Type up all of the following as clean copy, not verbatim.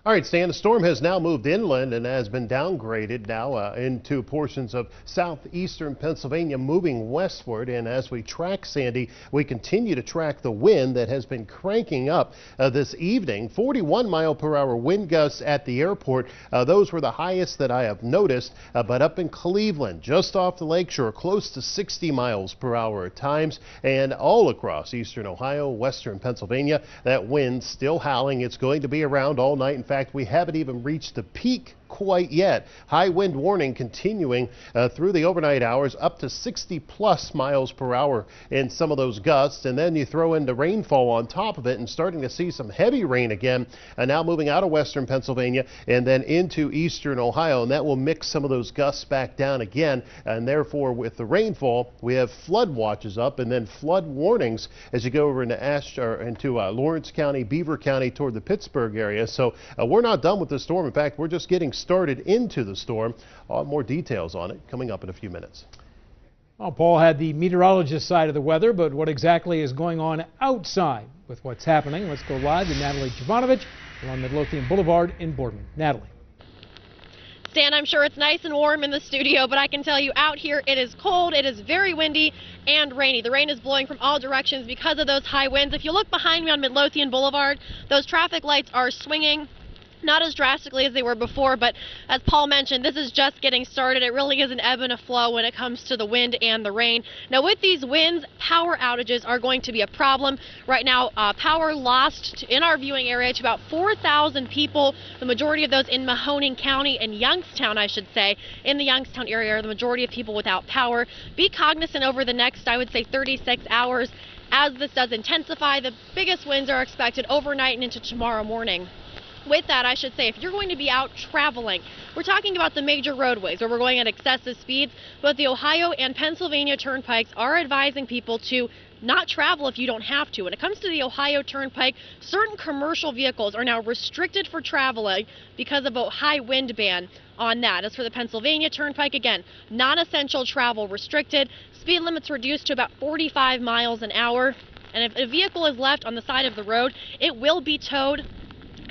All right, Stan, the storm has now moved inland and has been downgraded now into portions of southeastern Pennsylvania, moving westward. And as we track Sandy, we continue to track the wind that has been cranking up this evening. 41-mile-per-hour wind gusts at the airport. Those were the highest that I have noticed. But up in Cleveland, just off the lakeshore, close to 60 miles per hour at times. And all across eastern Ohio, western Pennsylvania, that wind still howling. It's going to be around all night. In fact, we haven't even reached the peak quite yet. High wind warning continuing through the overnight hours, up to 60+ miles per hour in some of those gusts. And then you throw in the rainfall on top of it and starting to see some heavy rain again. Now moving out of western Pennsylvania and then into eastern Ohio. And that will mix some of those gusts back down again. And therefore, with the rainfall, we have flood watches up and then flood warnings as you go over into Lawrence County, Beaver County toward the Pittsburgh area. So we're not done with the storm. In fact, we're just getting started into the storm. More details on it coming up in a few minutes. Well, Paul had the meteorologist side of the weather, but what exactly is going on outside with what's happening? Let's go live to Natalie Jovanovich along Midlothian Boulevard in Boardman. Natalie. Stan, I'm sure it's nice and warm in the studio, but I can tell you out here it is cold, it is very windy and rainy. The rain is blowing from all directions because of those high winds. If you look behind me on Midlothian Boulevard, those traffic lights are swinging. Not as drastically as they were before, but as Paul mentioned, this is just getting started. It really is an ebb and a flow when it comes to the wind and the rain. Now, with these winds, power outages are going to be a problem. Right now, power lost in our viewing area to about 4,000 people, the majority of those in Mahoning County and Youngstown, I should say. In the Youngstown area are the majority of people without power. Be cognizant over the next, I would say, 36 hours. As this does intensify, the biggest winds are expected overnight and into tomorrow morning. With that, I should say, if you're going to be out traveling, we're talking about the major roadways where we're going at excessive speeds, but the Ohio and Pennsylvania turnpikes are advising people to not travel if you don't have to. When it comes to the Ohio Turnpike, certain commercial vehicles are now restricted for traveling because of a high wind ban on that. As for the Pennsylvania Turnpike, again, non-essential travel restricted, speed limits reduced to about 45 miles an hour. And if a vehicle is left on the side of the road, it will be towed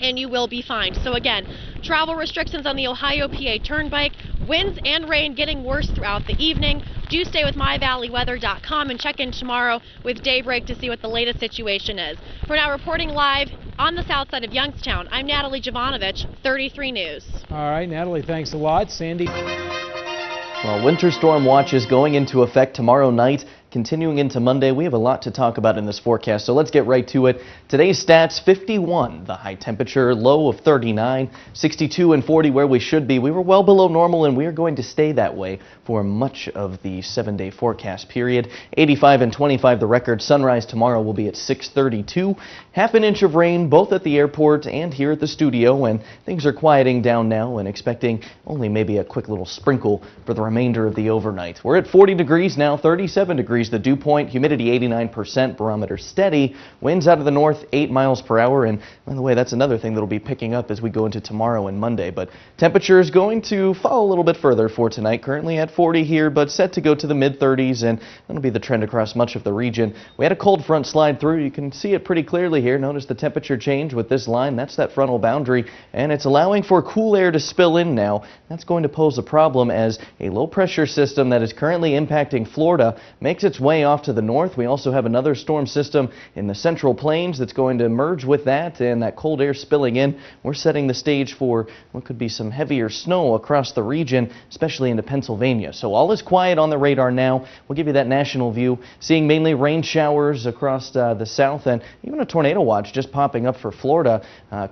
and you will be fined. So again, travel restrictions on the Ohio PA Turnpike, winds and rain getting worse throughout the evening. Do stay with myvalleyweather.com and check in tomorrow with Daybreak to see what the latest situation is. For now, reporting live on the south side of Youngstown, I'm Natalie Jovanovich, 33 News. All right, Natalie, thanks a lot. Sandy. Well, winter storm watch is going into effect tomorrow night. Continuing into Monday, we have a lot to talk about in this forecast, so let's get right to it. Today's stats: 51, the high temperature, low of 39, 62 and 40 where we should be. We were well below normal, and we are going to stay that way for much of the 7-day forecast period. 85 and 25 the record. Sunrise tomorrow will be at 6:32. Half an inch of rain both at the airport and here at the studio, and things are quieting down now and expecting only maybe a quick little sprinkle for the remainder of the overnight. We're at 40 degrees now, 37 degrees the dew point, humidity 89%, barometer steady, winds out of the north 8 miles per hour, and by the way, that's another thing that'll be picking up as we go into tomorrow and Monday. But temperature is going to fall a little bit further for tonight, currently at 40 here, but set to go to the mid-30s, and that'll be the trend across much of the region. We had a cold front slide through. You can see it pretty clearly here. Notice the temperature change with this line. That's that frontal boundary, and it's allowing for cool air to spill in now. That's going to pose a problem as a low-pressure system that is currently impacting Florida makes its way off to the north. We also have another storm system in the central plains that's going to merge with that, and that cold air spilling in. We're setting the stage for what could be some heavier snow across the region, especially into Pennsylvania. So all is quiet on the radar now. We'll give you that national view, seeing mainly rain showers across the south and even a tornado watch just popping up for Florida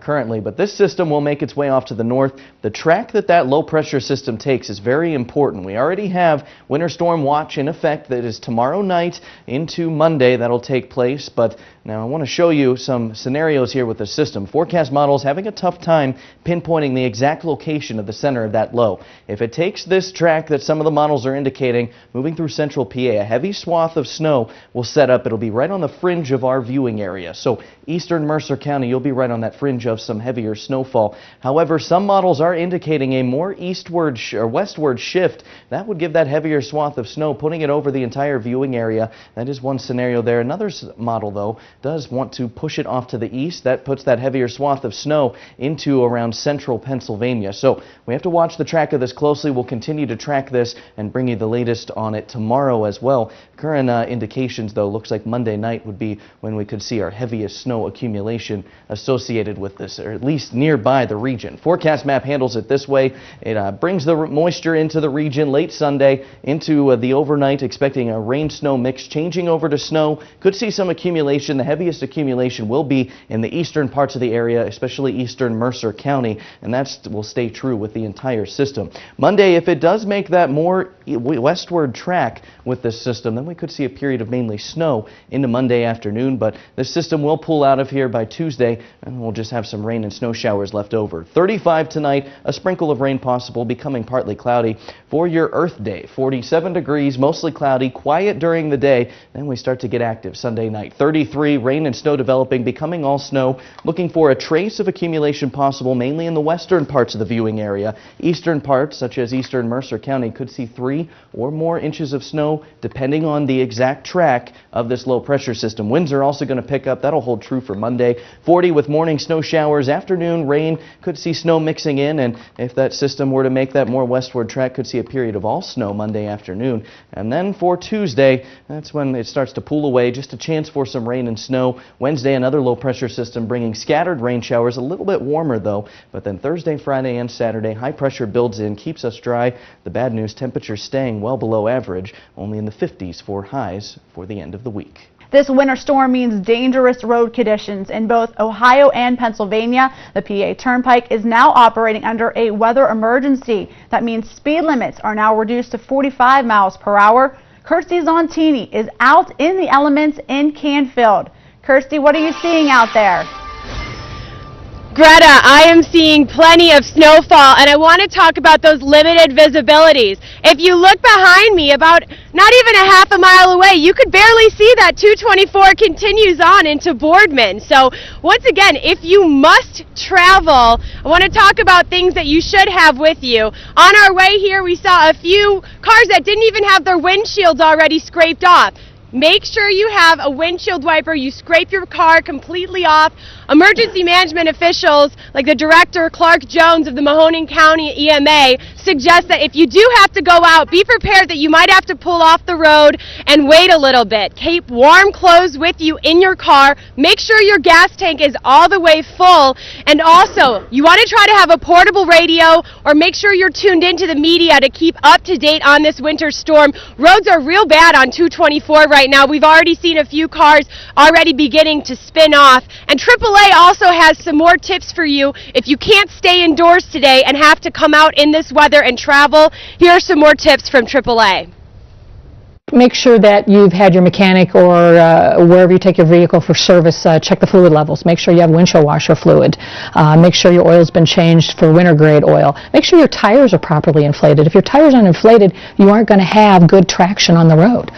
currently. But this system will make its way off to the north. The track that low pressure system takes is very important. We already have winter storm watch in effect. That is tomorrow night into Monday that'll take place, but now I want to show you some scenarios here with the system. Forecast models having a tough time pinpointing the exact location of the center of that low. If it takes this track that some of the models are indicating, moving through central PA, a heavy swath of snow will set up. It'll be right on the fringe of our viewing area. So eastern Mercer County, you'll be right on that fringe of some heavier snowfall. However, some models are indicating a more eastward or westward shift. That would give that heavier swath of snow, putting it over the entire view viewing area. That is one scenario there. Another model, though, does want to push it off to the east. That puts that heavier swath of snow into around central Pennsylvania. So we have to watch the track of this closely. We'll continue to track this and bring you the latest on it tomorrow as well. Current indications, though, looks like Monday night would be when we could see our heaviest snow accumulation associated with this, or at least nearby the region. Forecast map handles it this way. It brings the moisture into the region late Sunday into the overnight, expecting a rain-snow mix changing over to snow. Could see some accumulation. The heaviest accumulation will be in the eastern parts of the area, especially eastern Mercer County, and that will stay true with the entire system. Monday, if it does make that more westward track with this system, then we could see a period of mainly snow into Monday afternoon, but this system will pull out of here by Tuesday, and we'll just have some rain and snow showers left over. 35 tonight, a sprinkle of rain possible, becoming partly cloudy. For your Earth Day, 47 degrees, mostly cloudy, quiet during the day, then we start to get active Sunday night. 33, rain and snow developing, becoming all snow. Looking for a trace of accumulation possible, mainly in the western parts of the viewing area. Eastern parts, such as eastern Mercer County, could see 3 or more inches of snow, depending on the exact track of this low pressure system. Winds are also going to pick up. That'll hold true for Monday. 40 with morning snow showers. Afternoon rain, could see snow mixing in, and if that system were to make that more westward track, could see a period of all snow Monday afternoon. And then for Tuesday, that's when it starts to pull away. Just a chance for some rain and snow. Wednesday, another low pressure system bringing scattered rain showers. A little bit warmer though, but then Thursday, Friday, and Saturday, high pressure builds in, keeps us dry. The bad news, temperatures staying well below average, only in the 50s for highs for the end of the week. This winter storm means dangerous road conditions in both Ohio and Pennsylvania. The PA Turnpike is now operating under a weather emergency. That means speed limits are now reduced to 45 miles per hour. Kirsty Zontini is out in the elements in Canfield. Kirsty, what are you seeing out there? Greta, I am seeing plenty of snowfall, and I want to talk about those limited visibilities. If you look behind me, about not even a half a mile away, you could barely see that 224 continues on into Boardman. So once again, if you must travel, I want to talk about things that you should have with you. On our way here, we saw a few cars that didn't even have their windshields already scraped off. Make sure you have a windshield wiper. You scrape your car completely off. Emergency management officials, like the director, Clark Jones of the Mahoning County EMA, suggest that if you do have to go out, be prepared that you might have to pull off the road and wait a little bit. Keep warm clothes with you in your car. Make sure your gas tank is all the way full. And also, you want to try to have a portable radio, or make sure you're tuned into the media to keep up to date on this winter storm. Roads are real bad on 224 right now. We've already seen a few cars already beginning to spin off. And AAA also has some more tips for you if you can't stay indoors today and have to come out in this weather and travel. Here are some more tips from AAA. Make sure that you've had your mechanic or wherever you take your vehicle for service, check the fluid levels. Make sure you have windshield washer fluid. Make sure your oil's been changed for winter grade oil. Make sure your tires are properly inflated. If your tires aren't inflated, you aren't going to have good traction on the road.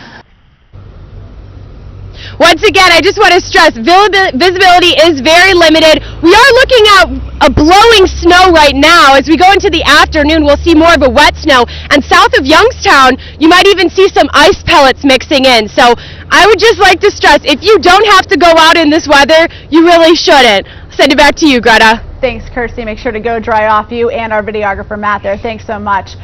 Once again, I just want to stress, visibility is very limited. We are looking at a blowing snow right now. As we go into the afternoon, we'll see more of a wet snow. And south of Youngstown, you might even see some ice pellets mixing in. So I would just like to stress, if you don't have to go out in this weather, you really shouldn't. I'll send it back to you, Greta. Thanks, Kirsty. Make sure to go dry off, you and our videographer, Matt, there. Thanks so much.